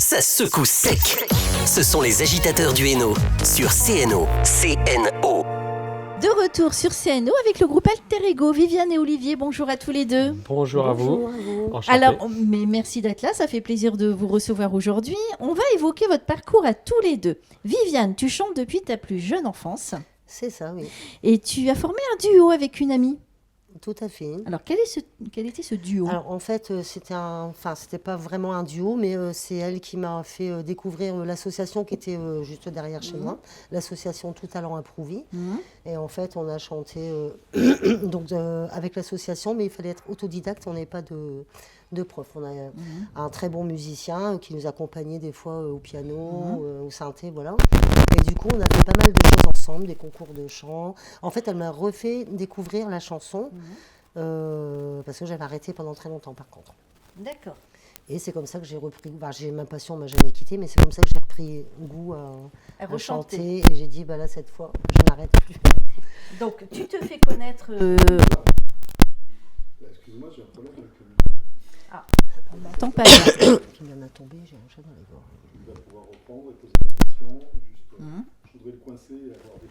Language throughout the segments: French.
Ça secoue sec. Ce sont les agitateurs du Hainaut sur CNO. CNO. De retour sur CNO avec le groupe Alter Ego. Viviane et Olivier, bonjour à tous les deux. Bonjour à vous. Enchanté. Alors, mais merci d'être là, ça fait plaisir de vous recevoir aujourd'hui. On va évoquer votre parcours à tous les deux. Viviane, tu chantes depuis ta plus jeune enfance. C'est ça, oui. Et tu as formé un duo avec une amie. Tout à fait. Alors, quel était ce duo? Alors, en fait, c'était pas vraiment un duo, mais c'est elle qui m'a fait découvrir l'association qui était juste derrière chez moi, l'association Tout Talent Approuvé. Et en fait, on a chanté avec l'association, mais il fallait être autodidacte, on n'avait pas de prof. On a un très bon musicien qui nous accompagnait des fois au piano, au synthé, voilà. Et du coup, on a fait pas mal de choses ensemble, des concours de chant. En fait, elle m'a refait découvrir la chanson, parce que j'avais arrêté pendant très longtemps, par contre. D'accord. Et c'est comme ça que j'ai repris, ma passion ne m'a jamais quittée, mais c'est comme ça que j'ai repris goût à chanter. Et j'ai dit, là, cette fois, je n'arrête plus. Donc, tu te fais connaître... Excuse-moi, j'ai un problème avec le On m'entend pas bien. Il vient de tomber, j'ai un chat dans les gorges. Il va pouvoir reprendre et poser la question. Juste, je voudrais le coincer et avoir des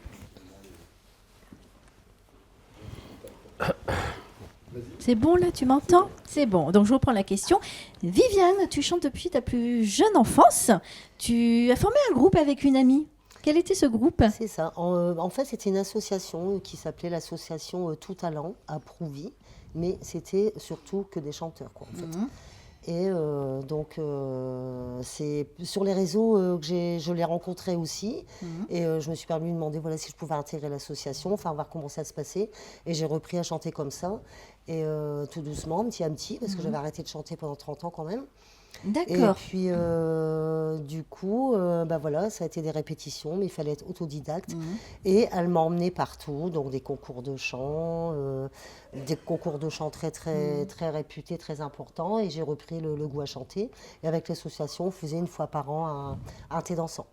C'est bon là, tu m'entends? C'est bon, donc je reprends la question. Viviane, tu chantes depuis ta plus jeune enfance. Tu as formé un groupe avec une amie. Quel était ce groupe? C'est ça. En fait, c'était une association qui s'appelait l'association Tout Talent Approuvé, mais c'était surtout que des chanteurs, quoi, en fait. Et c'est sur les réseaux que je l'ai rencontré aussi. Et je me suis permis de demander si je pouvais intégrer l'association, voir comment ça se passait. Et j'ai repris à chanter comme ça. Et tout doucement, petit à petit, parce que j'avais arrêté de chanter pendant 30 ans quand même. D'accord. Et puis, du coup, ça a été des répétitions, mais il fallait être autodidacte. Et elle m'a emmenée partout, donc des concours de chant, très, très, très réputés, très importants. Et j'ai repris le goût à chanter. Et avec l'association, on faisait une fois par an un thé dansant.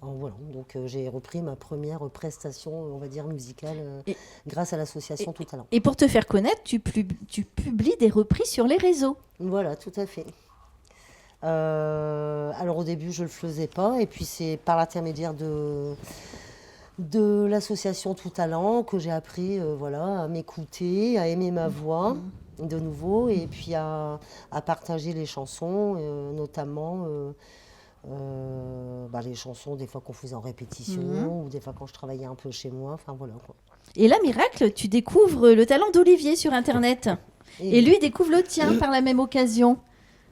Alors, voilà, donc j'ai repris ma première prestation, on va dire, musicale, grâce à l'association Tout Talent. Et pour te faire connaître, tu publies des reprises sur les réseaux. Voilà, tout à fait. Alors au début, je ne le faisais pas, et puis c'est par l'intermédiaire de l'association Tout Talent que j'ai appris à m'écouter, à aimer ma voix de nouveau, et puis à partager les chansons, notamment les chansons des fois qu'on faisait en répétition, ou des fois quand je travaillais un peu chez moi, voilà quoi. Et là, miracle, tu découvres le talent d'Olivier sur Internet. Et lui découvre le tien par la même occasion.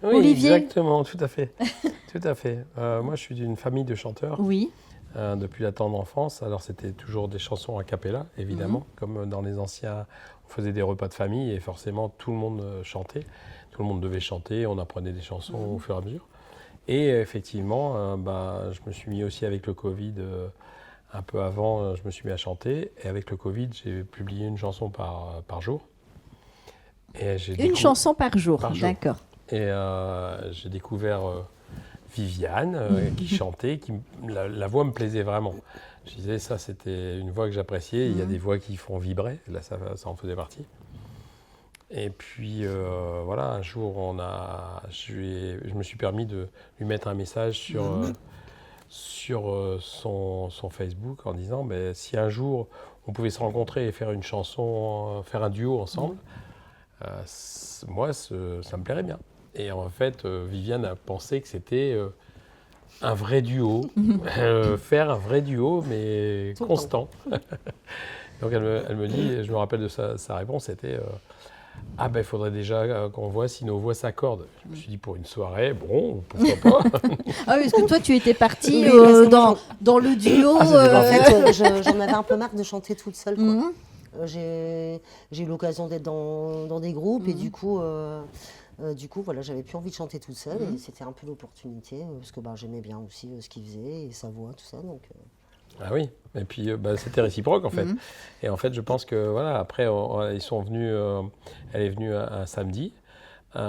Oui, Olivier. exactement, tout à fait. Tout à fait. Moi, je suis d'une famille de chanteurs. Oui. Depuis la tendre enfance. Alors, c'était toujours des chansons a cappella, évidemment. Comme dans les anciens, on faisait des repas de famille et forcément, tout le monde chantait. Tout le monde devait chanter. On apprenait des chansons au fur et à mesure. Et effectivement, je me suis mis aussi avec le Covid, un peu avant, je me suis mis à chanter. Et avec le Covid, j'ai publié une chanson par jour. Et une chanson par jour, d'accord. Et j'ai découvert Viviane qui chantait, la voix me plaisait vraiment. Je disais, ça c'était une voix que j'appréciais. Il y a des voix qui font vibrer, là ça en faisait partie. Et puis un jour je me suis permis de lui mettre un message sur son Facebook en disant si un jour on pouvait se rencontrer et faire une chanson, faire un duo ensemble, moi ça me plairait bien. Et en fait, Viviane a pensé que c'était un vrai duo, faire un vrai duo, mais constant. Donc elle me dit, je me rappelle de sa réponse, c'était il faudrait déjà qu'on voit si nos voix s'accordent. Je me suis dit, pour une soirée, bon, pourquoi pas. Ah oui, parce que toi, tu étais partie dans le duo. En fait, j'en avais un peu marre de chanter toute seule, quoi. J'ai eu l'occasion d'être dans des groupes et du coup, j'avais plus envie de chanter toute seule et c'était un peu l'opportunité parce que j'aimais bien aussi ce qu'il faisait et sa voix, tout ça. Donc, Ah oui, et puis c'était réciproque en fait. Et en fait, je pense que après, ils sont venus, elle est venue un samedi. On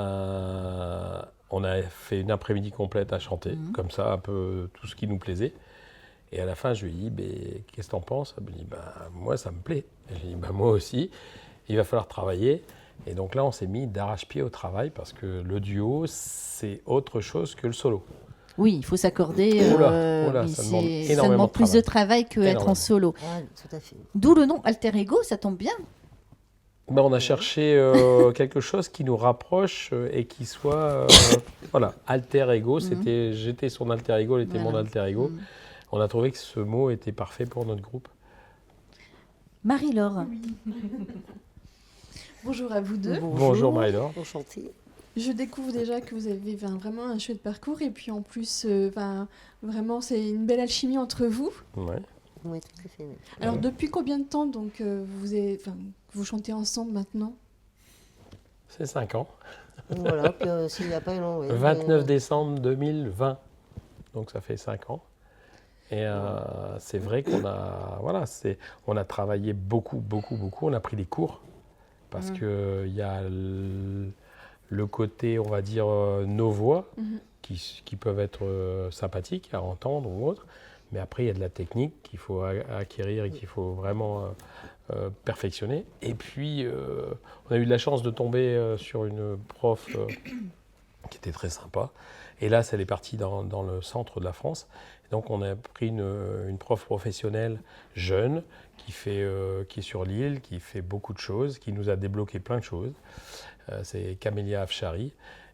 a fait une après-midi complète à chanter, comme ça, un peu tout ce qui nous plaisait. Et à la fin, je lui ai dit, qu'est-ce que t'en penses? Elle me dit, moi, ça me plaît. Et j'ai dit, moi aussi, il va falloir travailler. Et donc là, on s'est mis d'arrache-pied au travail parce que le duo, c'est autre chose que le solo. Oui, il faut s'accorder. Oula, ça demande ça énormément demande de plus de travail. travail qu'être en solo. Ah, tout à fait. D'où le nom Alter Ego, ça tombe bien. Ben, on a cherché quelque chose qui nous rapproche et qui soit voilà, alter ego. J'étais son alter ego, elle était mon alter ego. On a trouvé que ce mot était parfait pour notre groupe. Marie-Laure. Bonjour à vous deux. Bonjour Marie-Laure. Enchantée. Je découvre déjà que vous avez vraiment un chouette parcours et puis en plus, vraiment, c'est une belle alchimie entre vous. Ouais. Oui, tout à fait. Oui. Alors, depuis combien de temps donc vous chantez ensemble maintenant? C'est 5 ans. Voilà, puis s'il n'y a pas long. 29 décembre 2020. Donc ça fait 5 ans. Et c'est vrai qu'on a travaillé beaucoup. On a pris des cours parce qu'il y a le côté, on va dire, nos voix qui peuvent être sympathiques à entendre ou autre. Mais après, il y a de la technique qu'il faut acquérir et qu'il faut vraiment perfectionner. Et puis, on a eu de la chance de tomber sur une prof qui était très sympa. Et là, elle est partie dans le centre de la France. Et donc, on a pris une prof professionnelle jeune qui est sur l'île, qui fait beaucoup de choses, qui nous a débloqué plein de choses. C'est Camélia Afshari,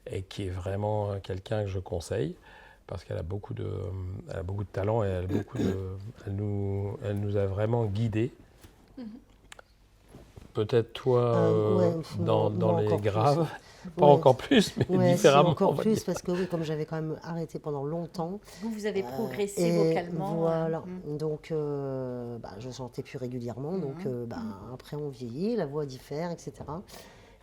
et qui est vraiment quelqu'un que je conseille. Parce qu'elle a beaucoup de talent et elle nous a vraiment guidés. Peut-être toi, dans les graves, pas encore plus, mais différemment. Encore plus, parce que oui, comme j'avais quand même arrêté pendant longtemps. Vous avez progressé vocalement. Voilà, donc je chantais plus régulièrement, donc après on vieillit, la voix diffère, etc.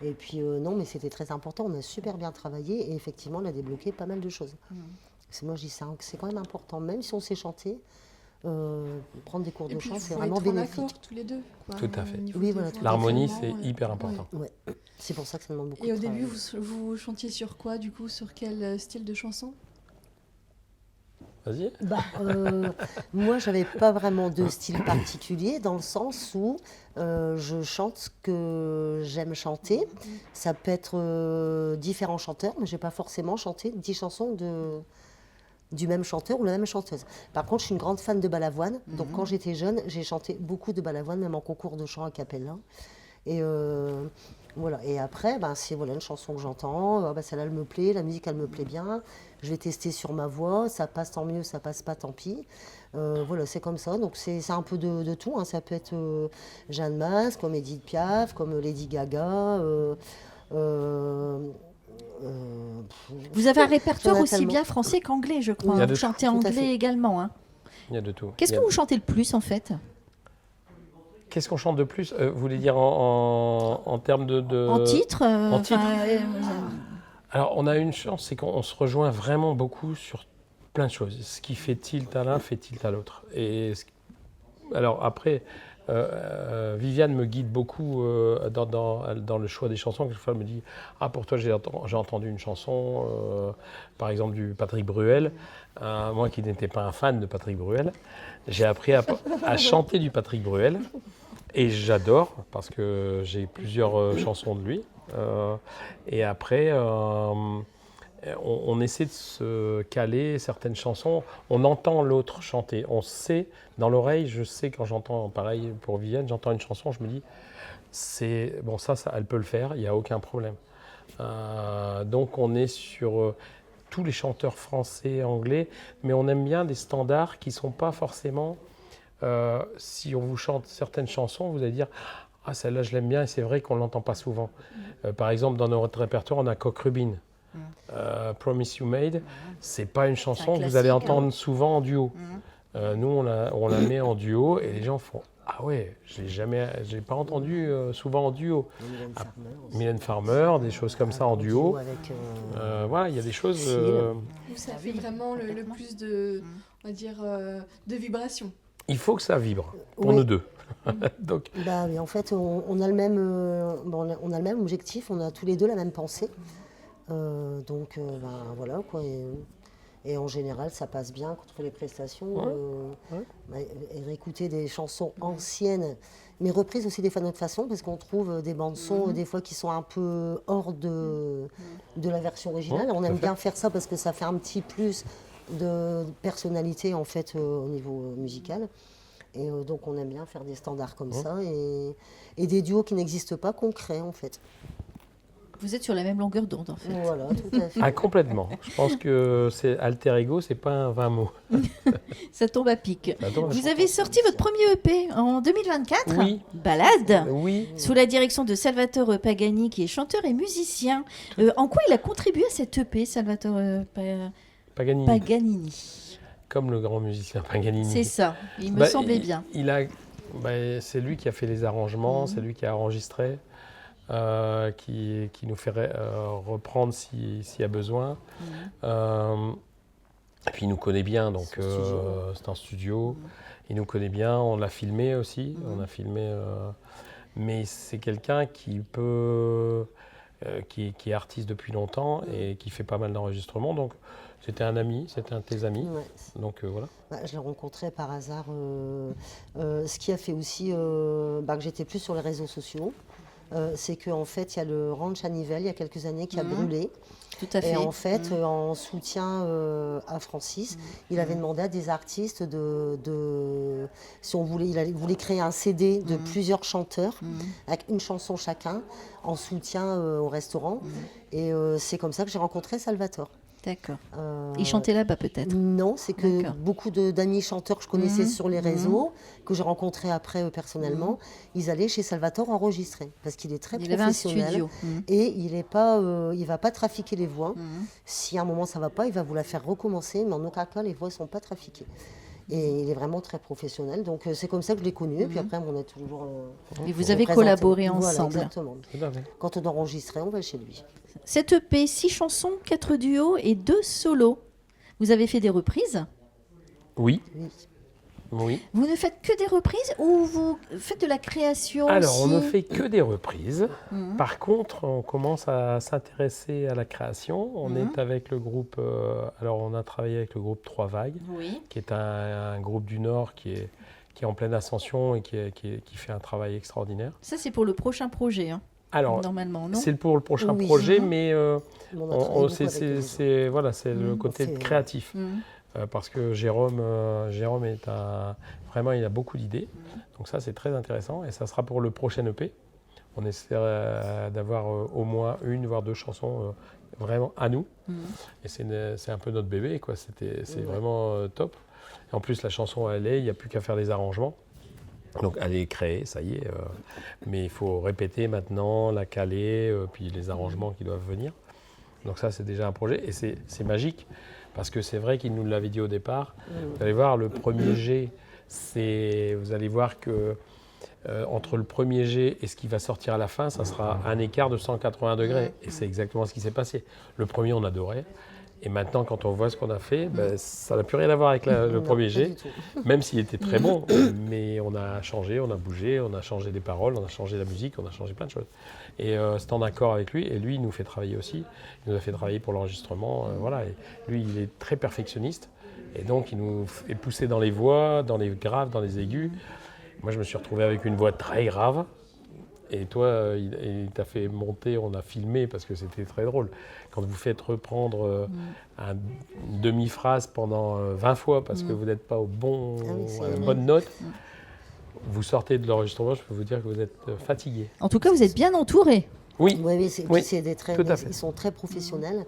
Et puis non, mais c'était très important, on a super bien travaillé et effectivement on a débloqué pas mal de choses. Parce que moi je dis ça, c'est quand même important, même si on sait chanter, prendre des cours de chant, c'est vraiment bénéfique. En accord, tous les deux. Tout à fait. Oui, voilà, l'harmonie, c'est hyper important. Ouais. C'est pour ça que ça demande beaucoup Et de au travail. début, vous chantiez sur quoi, du coup? Sur quel style de chanson? Vas-y. Moi, j'avais pas vraiment de style particulier, dans le sens où je chante ce que j'aime chanter. Ça peut être différents chanteurs, mais je n'ai pas forcément chanté 10 chansons du même chanteur ou la même chanteuse. Par contre, je suis une grande fan de Balavoine. Donc, quand j'étais jeune, j'ai chanté beaucoup de Balavoine, même en concours de chant a cappella. Et voilà. Et après, c'est une chanson que j'entends. Celle-là, elle me plaît. La musique, elle me plaît bien. Je vais tester sur ma voix. Ça passe, tant mieux. Ça passe pas, tant pis. Voilà, c'est comme ça. Donc, c'est un peu de tout. Hein. Ça peut être Jeanne Masse, comme Edith Piaf, comme Lady Gaga. Vous avez un répertoire aussi bien français qu'anglais, je crois. Oui, vous chantez anglais également. Hein. Il y a de tout. Qu'est-ce que vous chantez le plus, en fait? Qu'est-ce qu'on chante de plus? Vous voulez dire en termes de... En titre En titre. Alors, on a une chance, c'est qu'on se rejoint vraiment beaucoup sur plein de choses. Ce qui fait tilt à l'un, fait tilt à l'autre. Alors après, Viviane me guide beaucoup dans le choix des chansons. Quelquefois, elle me dit « Ah, pour toi, j'ai entendu une chanson, par exemple, du Patrick Bruel. Moi qui n'étais pas un fan de Patrick Bruel, j'ai appris à chanter du Patrick Bruel. Et j'adore, parce que j'ai plusieurs chansons de lui. Et après, on essaie de se caler certaines chansons. On entend l'autre chanter. On sait, dans l'oreille, je sais quand j'entends, pareil pour Viviane, j'entends une chanson, je me dis, bon, ça, elle peut le faire, il n'y a aucun problème. Donc on est sur tous les chanteurs français, anglais, mais on aime bien des standards qui ne sont pas forcément... si on vous chante certaines chansons, vous allez dire « Ah, celle-là, je l'aime bien » et c'est vrai qu'on ne l'entend pas souvent. Par exemple, dans notre répertoire, on a Cock Rubin. Promise You Made, c'est pas une chanson que vous allez entendre souvent en duo. Nous, on la met en duo et les gens font « Ah ouais, j'ai pas entendu souvent en duo. » Mylène Farmer, des choses comme ça en duo. Voilà, il y a des choses... Où ça fait vraiment le plus de, on va dire, de vibrations. Il faut que ça vibre, pour nous deux. Donc... mais en fait, on a le même objectif, on a tous les deux la même pensée. Donc, voilà, quoi. Et en général, ça passe bien quand on fait les prestations. Et réécouter des chansons anciennes, mais reprises aussi des fois de notre façon, parce qu'on trouve des bandes-sons des fois qui sont un peu hors de la version originale. On aime bien faire ça parce que ça fait un petit plus de personnalité en fait au niveau musical. Et donc on aime bien faire des standards comme ça et des duos qui n'existent pas qu'on crée en fait. Vous êtes sur la même longueur d'onde en fait. Voilà, tout à fait. Ah, complètement. Je pense que c'est alter ego, c'est pas un vain mot. Ça tombe à pic. Ça tombe à Vous avez sorti votre premier EP en 2024, Oui. Balade, Oui. sous la direction de Salvatore Pagani, qui est chanteur et musicien. En quoi il a contribué à cet EP, Salvatore Paganini. Paganini? Comme le grand musicien Paganini. C'est ça, il me semblait bien. C'est lui qui a fait les arrangements, c'est lui qui a enregistré, qui nous fait reprendre s'il y a besoin. Et puis il nous connaît bien, donc c'est un studio. Il nous connaît bien, on l'a filmé aussi. On a filmé, mais c'est quelqu'un qui peut, qui est artiste depuis longtemps et qui fait pas mal d'enregistrements. Donc c'était un ami, c'était un de tes amis. Ouais. Donc voilà. Je l'ai rencontré par hasard. Ce qui a fait aussi que j'étais plus sur les réseaux sociaux, c'est qu'en fait, il y a le ranch à Nivelles, il y a quelques années, qui a brûlé. Tout à fait. Et en fait, en soutien à Francis, il avait demandé à des artistes si on voulait, il voulait créer un CD de plusieurs chanteurs, avec une chanson chacun, en soutien au restaurant. Et c'est comme ça que j'ai rencontré Salvatore. D'accord. Il chantait là-bas peut-être? Non, c'est que D'accord. beaucoup d'amis chanteurs que je connaissais sur les réseaux, que j'ai rencontrés après personnellement, ils allaient chez Salvatore enregistrer, parce qu'il est très Il avait un professionnel. studio. Et il va pas trafiquer les voix. Si à un moment ça va pas, il va vous la faire recommencer, mais en aucun cas les voix sont pas trafiquées. Et il est vraiment très professionnel, donc c'est comme ça que je l'ai connu. Et puis après, on a toujours. Et vous avez collaboré ensemble. Voilà, exactement. Quand on enregistrait, on va chez lui. Cette EP, 6 chansons, 4 duos et 2 solos. Vous avez fait des reprises? Oui. Oui. Oui. Vous ne faites que des reprises ou vous faites de la création Alors, aussi? on ne fait que des reprises. Par contre, on commence à s'intéresser à la création. On est avec le groupe... alors, on a travaillé avec le groupe Trois Vagues, Oui. qui est un groupe du Nord qui est en pleine ascension et qui fait un travail extraordinaire. Ça, c'est pour le prochain projet, hein, Alors, normalement, non? c'est pour le prochain Oui. projet, mais On a travaillé beaucoup avec eux. c'est le côté fait, créatif. Parce que Jérôme est vraiment, il a beaucoup d'idées. Donc ça, c'est très intéressant. Et ça sera pour le prochain EP. On essaie d'avoir au moins une, voire 2 chansons vraiment à nous. Et c'est un peu notre bébé, quoi. C'est vraiment top. Et en plus, la chanson, elle est, il n'y a plus qu'à faire les arrangements. Donc elle est créée, ça y est. Mais il faut répéter maintenant, la caler, puis les arrangements qui doivent venir. Donc ça, c'est déjà un projet. Et c'est magique. Parce que c'est vrai qu'il nous l'avait dit au départ. Vous allez voir, le premier jet, vous allez voir que entre le premier jet et ce qui va sortir à la fin, ça sera un écart de 180 degrés. Et c'est exactement ce qui s'est passé. Le premier, on adorait. Et maintenant, quand on voit ce qu'on a fait, ça n'a plus rien à voir avec le premier jet, même s'il était très bon. Mais on a changé, on a bougé, on a changé des paroles, on a changé la musique, on a changé plein de choses. Et c'est en accord avec lui. Et lui, il nous fait travailler aussi. Il nous a fait travailler pour l'enregistrement. Voilà. Et lui, il est très perfectionniste. Et donc, il nous fait pousser dans les voix, dans les graves, dans les aigus. Moi, je me suis retrouvé avec une voix très grave. Et toi, il t'a fait monter, on a filmé parce que c'était très drôle. Quand vous faites reprendre une demi-phrase pendant 20 fois parce que vous n'êtes pas à la bonne note, vous sortez de l'enregistrement, je peux vous dire que vous êtes fatigué. En tout cas, vous êtes bien entouré. Oui, Oui, Oui, tout à fait. Ils sont très professionnels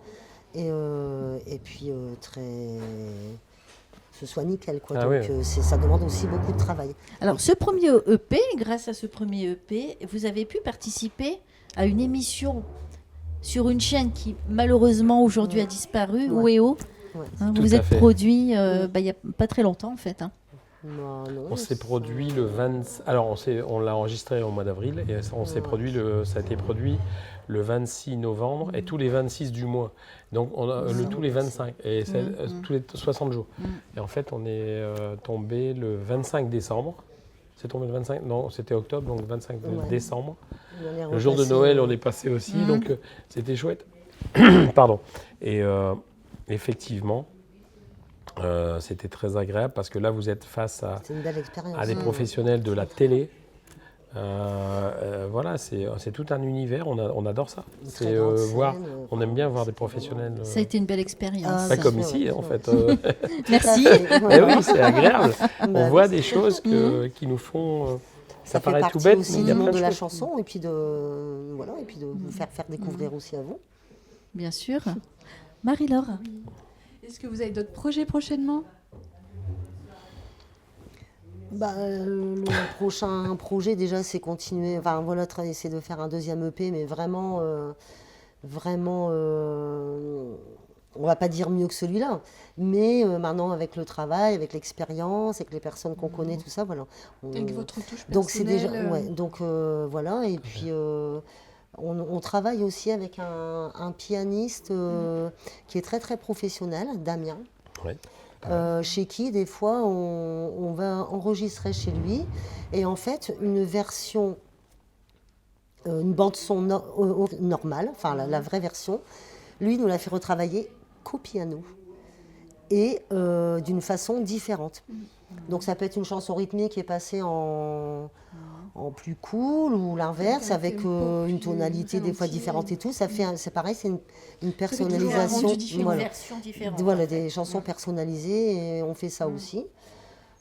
et puis très. Ce soit nickel, quoi. Ah Donc oui. ça demande aussi beaucoup de travail. Alors, ce premier EP, grâce à ce premier EP, vous avez pu participer à une émission sur une chaîne qui, malheureusement, aujourd'hui a disparu, Wéo. Ouais. Hein, Tout vous à êtes fait. produit il n'y a pas très longtemps, en fait. Hein. Non, on s'est produit le 20... Alors, on l'a enregistré au mois d'avril et ça a été produit le 26 novembre et tous les 26 du mois. Donc, tous les 25 et tous les 60 jours. Et en fait, on est tombé le 25 décembre. C'est tombé le 25 Non, c'était octobre, donc le 25 décembre. Le jour de Noël, on est passé aussi, donc c'était chouette. Pardon. Et effectivement, C'était très agréable parce que là, vous êtes face C'est une belle expérience. à des professionnels de la télé. Voilà, c'est tout un univers, on adore ça. Très grande scène, On aime bien voir des professionnels. Ça a été une belle expérience. Pas comme sûr, ici, ouais, en ouais. fait. Merci. Eh oui, c'est agréable. On Bah voit oui. des choses qui nous font. Ça fait paraît partie tout bête, mais aussi il y a du monde plein de de la choses. chanson et puis de vous faire découvrir aussi à vous. Bien sûr. Marie-Laure. Est-ce que vous avez d'autres projets prochainement? Le prochain projet déjà c'est continuer, enfin voilà, essayer de faire un deuxième EP, mais vraiment, on va pas dire mieux que celui-là, mais maintenant avec le travail, avec l'expérience, avec les personnes qu'on connaît, tout ça, voilà. Avec votre touche Donc c'est déjà, personnelle, voilà, et puis on travaille aussi avec un pianiste qui est très très professionnel, Damien. Ouais. Chez qui des fois on va enregistrer chez lui et en fait une version, une bande son normale, enfin la vraie version, lui nous l'a fait retravailler qu'au piano et d'une façon différente. Donc ça peut être une chanson rythmique qui est passée en plus cool ou l'inverse avec une tonalité des fois différente et tout. Ça fait, c'est pareil, c'est une personnalisation. Voilà. version différente. Voilà, des chansons personnalisées et on fait ça aussi.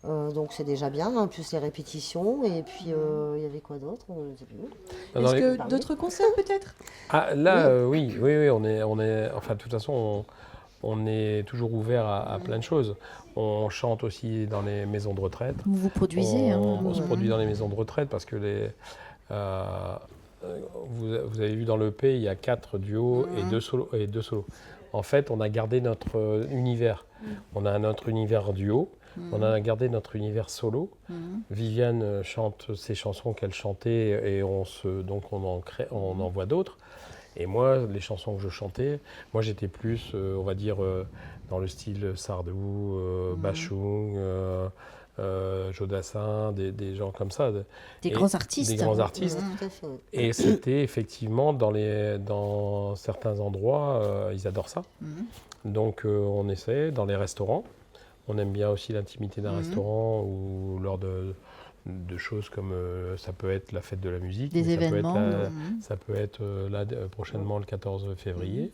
Donc c'est déjà bien, hein, plus les répétitions et puis il y avait quoi d'autre? Je sais plus. Dans Est-ce les- que d'autres concerts peut-être? Ah, là, oui, on est, enfin, de toute façon, on est toujours ouvert à plein de choses. On chante aussi dans les maisons de retraite. Vous vous produisez. On se produit dans les maisons de retraite parce que vous avez vu dans l'EP, il y a 4 duos et 2 solos. En fait, on a gardé notre univers. On a notre univers duo, on a gardé notre univers solo. Viviane chante ses chansons qu'elle chantait et donc on en voit d'autres. Et moi, les chansons que je chantais, moi j'étais plus, on va dire, dans le style Sardou, Bachung, Jodassin, des gens comme ça. Des grands artistes. Des grands artistes. Tout à fait. Ouais. Et c'était effectivement dans certains endroits, ils adorent ça. Donc on essaie, dans les restaurants. On aime bien aussi l'intimité d'un restaurant ou lors de choses comme ça peut être la fête de la musique. Des mais événements. Ça peut être là prochainement le 14 février,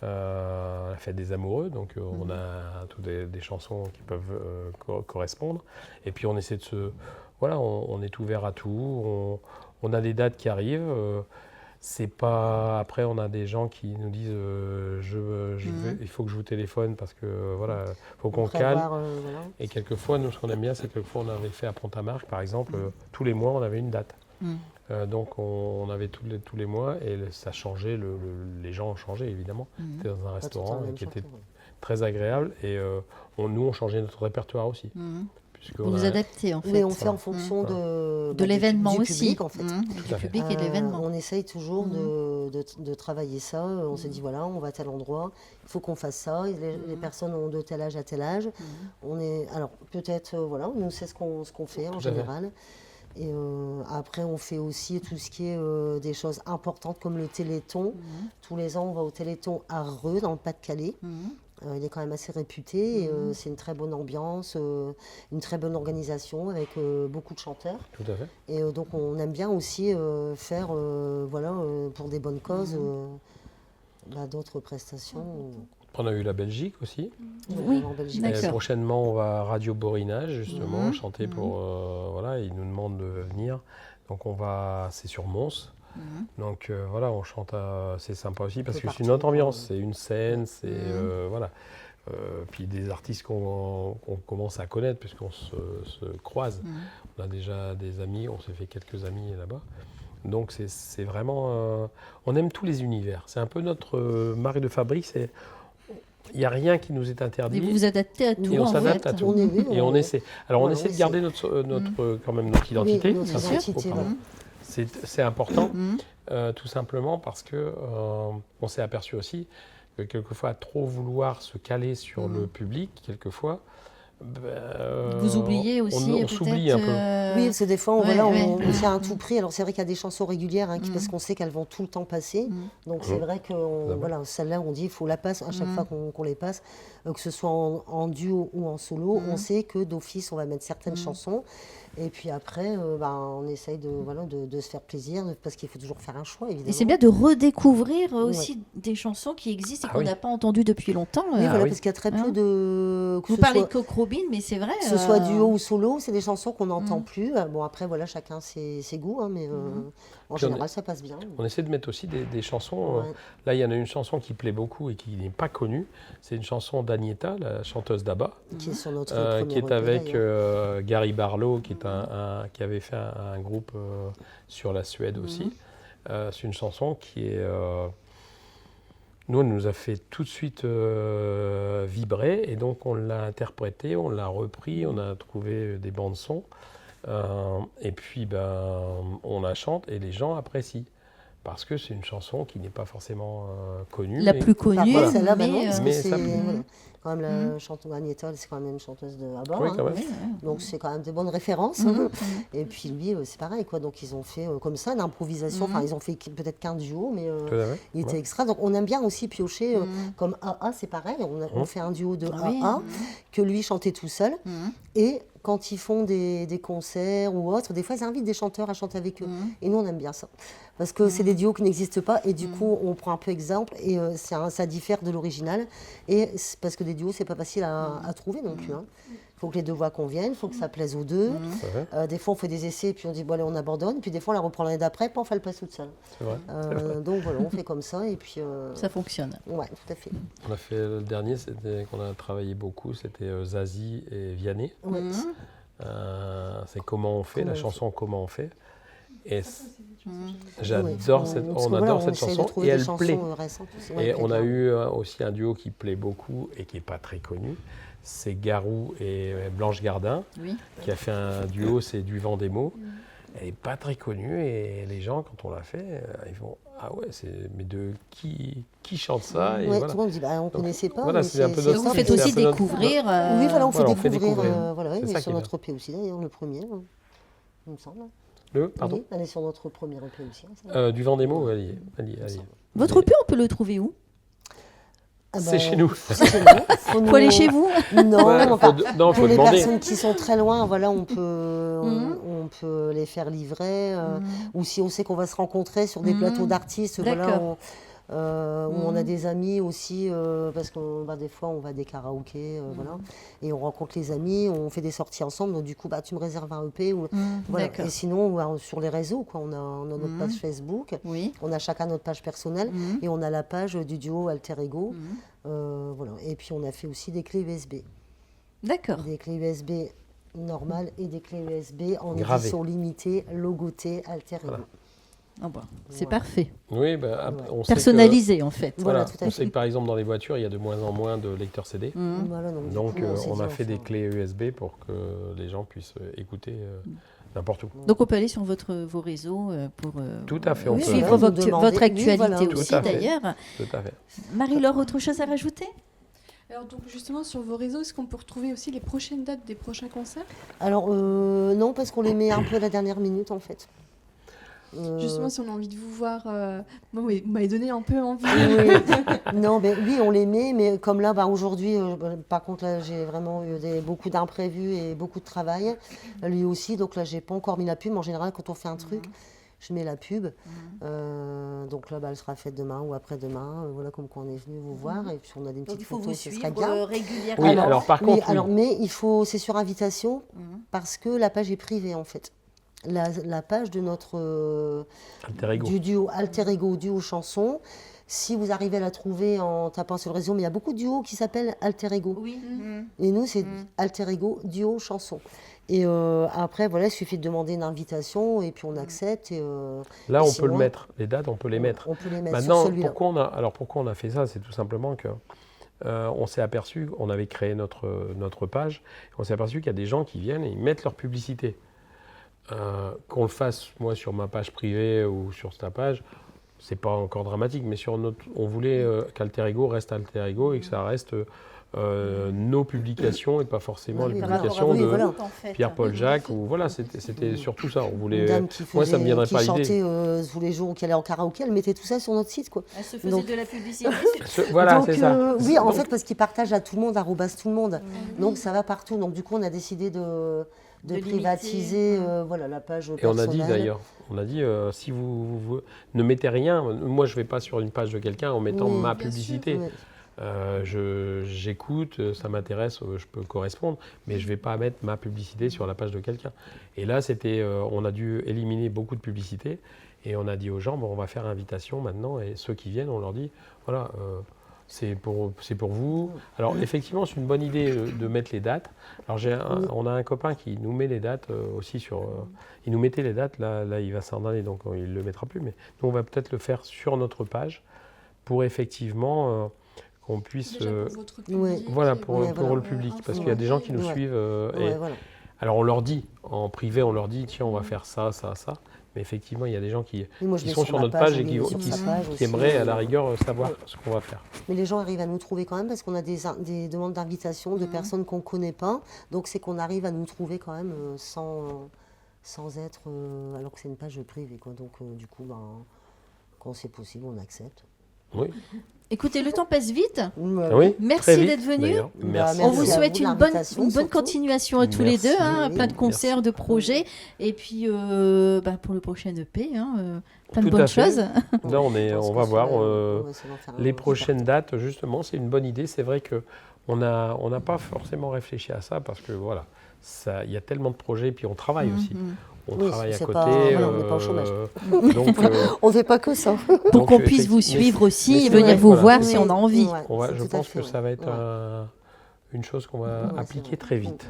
la fête des amoureux. Donc on a toutes des chansons qui peuvent correspondre. Et puis on essaie de voilà, on est ouvert à tout. On a des dates qui arrivent. C'est pas. Après, on a des gens qui nous disent il faut que je vous téléphone parce que voilà, faut qu'on calme. Voilà. Et quelquefois, nous, ce qu'on aime bien, c'est que quelquefois, on avait fait à Pont-à-Marc, par exemple, tous les mois, on avait une date. Donc, on avait tous les mois et ça changeait, les gens ont changé, évidemment. C'était dans un Pas tout le restaurant temps la même qui était chanson, ouais. très agréable et nous, on changeait notre répertoire aussi. Vous vous adaptez en fait. Mais on fait en fonction de l'événement du aussi. public, en fait. Du public et de l'événement. On essaye toujours de travailler ça. On se dit, voilà, on va à tel endroit, il faut qu'on fasse ça. Les personnes ont de tel âge à tel âge. Alors, peut-être, voilà, nous, c'est ce qu'on fait en Tout à fait. général. Et après, on fait aussi tout ce qui est des choses importantes comme le Téléthon. Tous les ans, on va au Téléthon à Reux, dans le Pas-de-Calais. Il est quand même assez réputé. Et, c'est une très bonne ambiance, une très bonne organisation avec beaucoup de chanteurs. Tout à fait. Et donc on aime bien aussi faire, pour des bonnes causes, d'autres prestations. On a eu la Belgique aussi. Oui, En Belgique. d'accord. Prochainement, on va à Radio Borinage, justement, chanter pour... voilà, ils nous demandent de venir. Donc c'est sur Mons. Donc voilà, on chante, c'est sympa aussi parce que c'est une autre ambiance, c'est une scène, c'est voilà. Puis des artistes qu'on commence à connaître puisqu'on se croise. On a déjà des amis, on s'est fait quelques amis là-bas. Donc c'est vraiment, on aime tous les univers. C'est un peu notre marque de fabrique. Il n'y a rien qui nous est interdit. Et vous vous adaptez à tout. Et on en s'adapte fait. à tout. Et on essaie. Alors on Voilà, essaie de on garder quand même notre identité. Oui, notre Ça, identité, pardon. ouais. C'est important, tout simplement parce que on s'est aperçu aussi que quelquefois, à trop vouloir se caler sur le public, quelquefois, Vous oubliez aussi on peut-être s'oublie un peu. Oui, parce que des fois, ouais, on ouais. tient à tout prix. Alors, c'est vrai qu'il y a des chansons régulières, parce qu'on sait qu'elles vont tout le temps passer. Donc, c'est vrai que voilà, celle-là, on dit il faut la passer à chaque fois qu'on les passe, que ce soit en duo ou en solo. On sait que d'office, on va mettre certaines chansons. Et puis après, on essaye de se faire plaisir, parce qu'il faut toujours faire un choix, évidemment. Et c'est bien de redécouvrir aussi des chansons qui existent et qu'on n'a pas entendues depuis longtemps. Oui, voilà, parce qu'il y a très peu de... Vous parlez de Coq Robin, mais c'est vrai. Que ce soit duo ou solo, c'est des chansons qu'on n'entend plus. Bon, après, voilà, chacun ses goûts, mais en général, ça passe bien. On essaie de mettre aussi des chansons. Là, il y en a une chanson qui plaît beaucoup et qui n'est pas connue. C'est une chanson d'Agnetha, la chanteuse d'ABBA, qui est sur notre premier qui est EP, avec Gary Barlow, qui avait fait un groupe sur la Suède aussi. C'est une chanson qui est... nous, elle nous a fait tout de suite vibrer, et donc on l'a interprétée, on l'a repris, on a trouvé des bandes son, et puis on la chante et les gens apprécient. Parce que c'est une chanson qui n'est pas forcément connue. La plus connue, voilà, celle-là, mais ça quand même la chanteuse Agnetha, c'est quand même une chanteuse de ABBA. Oui, quand même. Donc c'est quand même des bonnes références. Et puis lui, c'est pareil, quoi. Donc ils ont fait comme ça l'improvisation. Enfin, ils ont fait peut-être qu'un duo, mais il était extra. Donc on aime bien aussi piocher. Comme AA, c'est pareil. On fait un duo de AA que lui chantait tout seul. Et quand ils font des concerts ou autres, des fois ils invitent des chanteurs à chanter avec eux. Et nous on aime bien ça. Parce que c'est des duos qui n'existent pas, et du coup on prend un peu exemple, et ça diffère de l'original. Et parce que des duos, c'est pas facile à trouver non plus. Il faut que les deux voix conviennent, il faut que ça plaise aux deux. Des fois on fait des essais, puis on dit bon allez on abandonne, puis des fois on la reprend l'année d'après, puis on fait le passe toute seule. C'est vrai. Donc voilà, on fait comme ça, et puis... ça fonctionne. Ouais, tout à fait. On a fait le dernier, c'était qu'on a travaillé beaucoup, c'était Zazie et Vianney. C'est Comment on fait, la chanson Comment on fait. Et j'adore on adore cette chanson, et elle plaît. Et on a eu aussi un duo qui plaît beaucoup et qui n'est pas très connu. C'est Garou et Blanche Gardin, qui a fait un duo, c'est Du vent des mots. Elle n'est pas très connue, et les gens, quand on l'a fait, ils vont ah ouais, mais de qui chante ça, et tout voilà. le monde dit on ne connaissait pas. Voilà, c'est un peu notre... Vous faites aussi découvrir. Oui, voilà, on fait découvrir. Voilà, elle est sur notre EP aussi, d'ailleurs, le premier, il me semble. Pardon. Oui, elle est sur notre premier EP aussi. Du vent des mots, elle y est. Votre EP, on peut le trouver où? C'est chez nous. Faut aller chez vous? Non, faut pour les demander. personnes qui sont très loin, voilà, on peut les faire livrer. Ou si on sait qu'on va se rencontrer sur des plateaux d'artistes, voilà, où on a des amis aussi, parce que des fois on va à des karaokés, voilà, et on rencontre les amis, on fait des sorties ensemble, donc du coup tu me réserves un EP, voilà. Et sinon sur les réseaux, quoi, on a notre page Facebook, on a chacun notre page personnelle, et on a la page du duo Alter Ego, voilà. Et puis on a fait aussi des clés USB. D'accord. Des clés USB normales et des clés USB en édition limitée, logotées Alter Ego. Voilà. C'est parfait. Oui, on personnalisé sait que, en fait. Voilà, on sait que par exemple dans les voitures, il y a de moins en moins de lecteurs CD. Voilà, donc on a fait des clés USB pour que les gens puissent écouter n'importe où. Donc on peut aller sur vos réseaux pour tout à fait, on peut suivre votre actualité aussi d'ailleurs. Tout à fait. Marie-Laure, autre chose à rajouter? Alors donc justement sur vos réseaux, est-ce qu'on peut retrouver aussi les prochaines dates des prochains concerts? Alors non, parce qu'on les met un peu à la dernière minute en fait. Justement, si on a envie de vous voir, vous m'avez donné un peu envie. Non, oui, on les met, mais comme là, aujourd'hui, par contre, là, j'ai vraiment eu beaucoup d'imprévus et beaucoup de travail. Lui aussi, donc là, j'ai pas encore mis la pub. En général, quand on fait un truc, je mets la pub. Donc là, elle sera faite demain ou après-demain. Voilà, comme quand on est venu vous voir. Et puis, on a des petites photos, ce serait bien. Régulièrement. Oui, alors par contre, mais c'est sur invitation, parce que la page est privée, en fait. La page de notre du duo Alter Ego, duo chanson. Si vous arrivez à la trouver en tapant sur le réseau, mais il y a beaucoup de duos qui s'appellent Alter Ego. Et nous, c'est Alter Ego, duo chanson. Et après, voilà, il suffit de demander une invitation et puis on accepte. Là, on peut le mettre. Les dates, on peut les mettre. On peut les mettre. Maintenant, sur celui-là. pourquoi on a fait ça? C'est tout simplement que on s'est aperçu, on avait créé notre page, on s'est aperçu qu'il y a des gens qui viennent et ils mettent leur publicité. Qu'on le fasse, moi, sur ma page privée ou sur ta page, c'est pas encore dramatique, mais on voulait qu'Alter Ego reste Alter Ego et que ça reste nos publications et pas forcément les publications de Pierre-Paul Jacques. Ou, voilà, c'était surtout ça. On voulait, moi, ça me viendrait pas l'idée. Qui chantait tous les jours ou qui allait en karaoké, elle mettait tout ça sur notre site. Quoi. Elle se faisait de la publicité. Voilà, c'est ça. Oui, en fait, parce qu'ils partagent à tout le monde, tout le monde. Donc ça va partout. Donc du coup, on a décidé de privatiser la page et personnelle. on a dit d'ailleurs, si vous ne mettez rien, moi je ne vais pas sur une page de quelqu'un en mettant ma publicité. Sûr, j'écoute, ça m'intéresse, je peux correspondre, mais je ne vais pas mettre ma publicité sur la page de quelqu'un. Et là, on a dû éliminer beaucoup de publicités et on a dit aux gens, on va faire invitation maintenant et ceux qui viennent, on leur dit, voilà, c'est pour vous. Alors effectivement, c'est une bonne idée de mettre les dates. Alors on a un copain qui nous met les dates aussi il nous mettait les dates, là il va s'en aller, donc il ne le mettra plus, mais nous on va peut-être le faire sur notre page pour effectivement qu'on puisse... Déjà pour votre public. Voilà, pour le public, parce qu'il y a des gens qui nous suivent. Alors on leur dit, en privé, on leur dit, tiens, on va faire ça, ça, ça. Mais effectivement, il y a des gens qui sont sur notre page et qui aimeraient à la rigueur savoir ce qu'on va faire. Mais les gens arrivent à nous trouver quand même parce qu'on a des demandes d'invitation de personnes qu'on ne connaît pas. Donc c'est qu'on arrive à nous trouver quand même sans être... alors que c'est une page privée. Quoi. Donc du coup, quand c'est possible, on accepte. Oui. Écoutez, le temps passe vite. Oui, merci d'être venus. Merci. On vous souhaite une bonne continuation à tous les deux, plein de concerts, de projets. Et puis, pour le prochain EP, plein de bonnes choses. Là, on va voir. Les prochaines dates, justement, c'est une bonne idée. C'est vrai qu'on n'a pas forcément réfléchi à ça parce que voilà, il y a tellement de projets et puis on travaille aussi. On travaille à côté. On n'est pas au chômage. Donc, on ne fait pas que ça. Pour qu'on puisse vous suivre aussi et venir vous voir si on a envie. Je pense que ça va être une chose qu'on va appliquer très vite.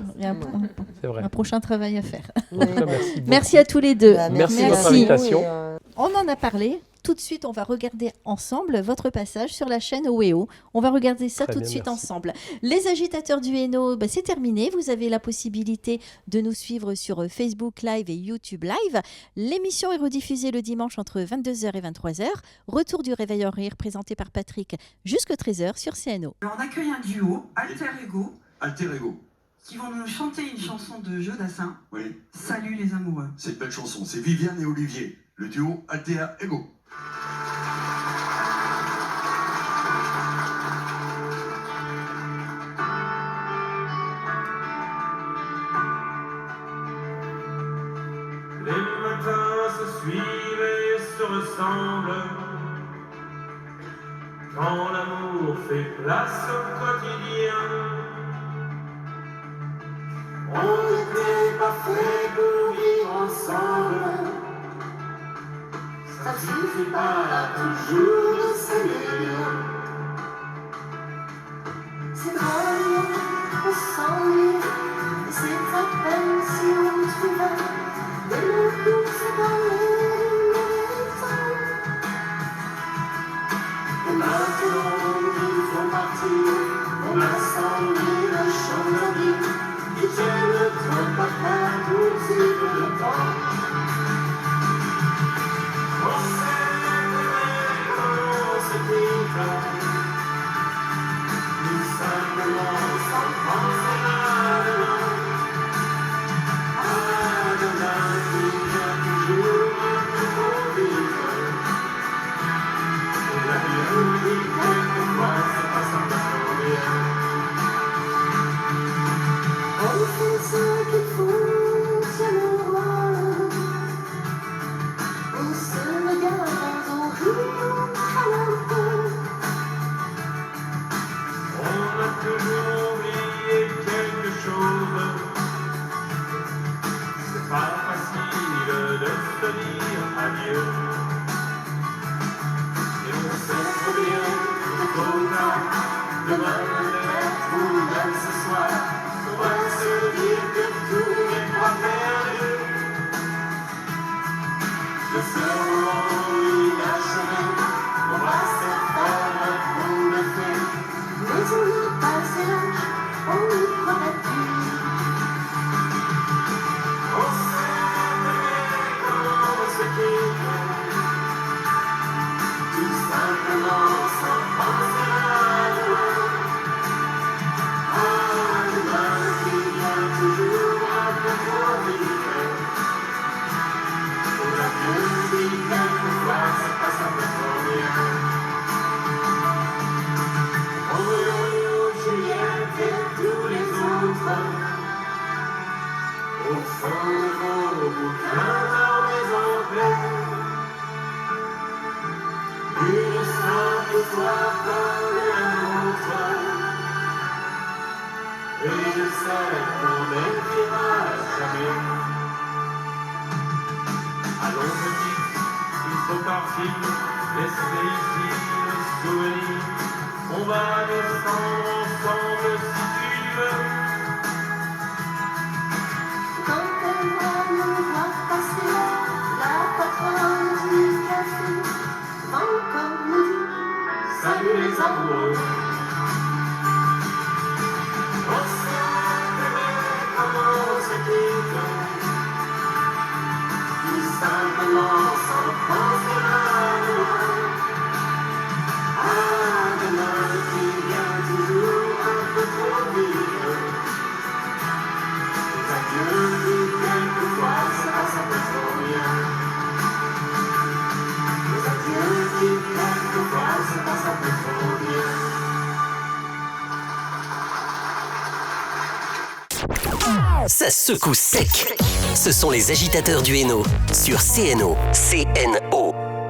C'est vrai. Un prochain travail à faire. En tout cas, merci beaucoup. Merci à tous les deux. Merci de votre invitation. On en a parlé. Tout de suite, on va regarder ensemble votre passage sur la chaîne OEO. On va regarder ça tout de suite ensemble. Les agitateurs du Hainaut, c'est terminé. Vous avez la possibilité de nous suivre sur Facebook Live et YouTube Live. L'émission est rediffusée le dimanche entre 22h et 23h. Retour du Réveil en Rire présenté par Patrick jusqu'à 13h sur CNO. Alors, on accueille un duo, Alter Ego, qui vont nous chanter une chanson de Jodassin. Oui. Salut les amoureux. C'est une belle chanson, c'est Viviane et Olivier, le duo Alter Ego. Les matins se suivent et se ressemblent. Quand l'amour fait place au quotidien, on n'était pas fait pour vivre ensemble. Ça suffit pas toujours de s'aimer. C'est vrai, on s'ennuie, mais c'est à peine si on trouvait des mots pour se parler temps. Et maintenant qu'ils font partir, on a senti le champ de vie qui tiennent trop à faire pour suivre le temps. On s'est aimé quand on se quitte, tout simplement sans penser à demain. À demain qui vient toujours un peu trop vite. La vie nous dit quelquefois c'est pas simplement bien. On fait ce qu'il faut sur le rôle. On se regarde, on rit, on craint. On a toujours oublié quelque chose. C'est pas facile de se dire adieu. Et on sait très bien que tôt ou tard, demain peut-être ou même ce soir, on va se dire que tout n'est pas perdu. De ce moment inachevé, on va se faire un coup de feu. Mais on n'a pas ce l'âge, on n'y croit plus. On s'est aimé quand on se quitte. sais qu'on n'écrira jamais. Allons petite, il faut partir, laisser ici le souvenir. On va descendre ensemble si tu veux. Quand elle va nous voir passer, la patronne du café, encore nous dit Salut les amoureux. On sait comment on se quitte, tout simplement sans penser à demain. Ah, demain qui vient toujours un peu trop vite. Les adieux qui quelquefois se passent un peu trop bien. Les adieux qui quelquefois se passent un peu trop bien. Ça secoue sec. Ce sont les agitateurs du Hainaut sur CNO. CNO.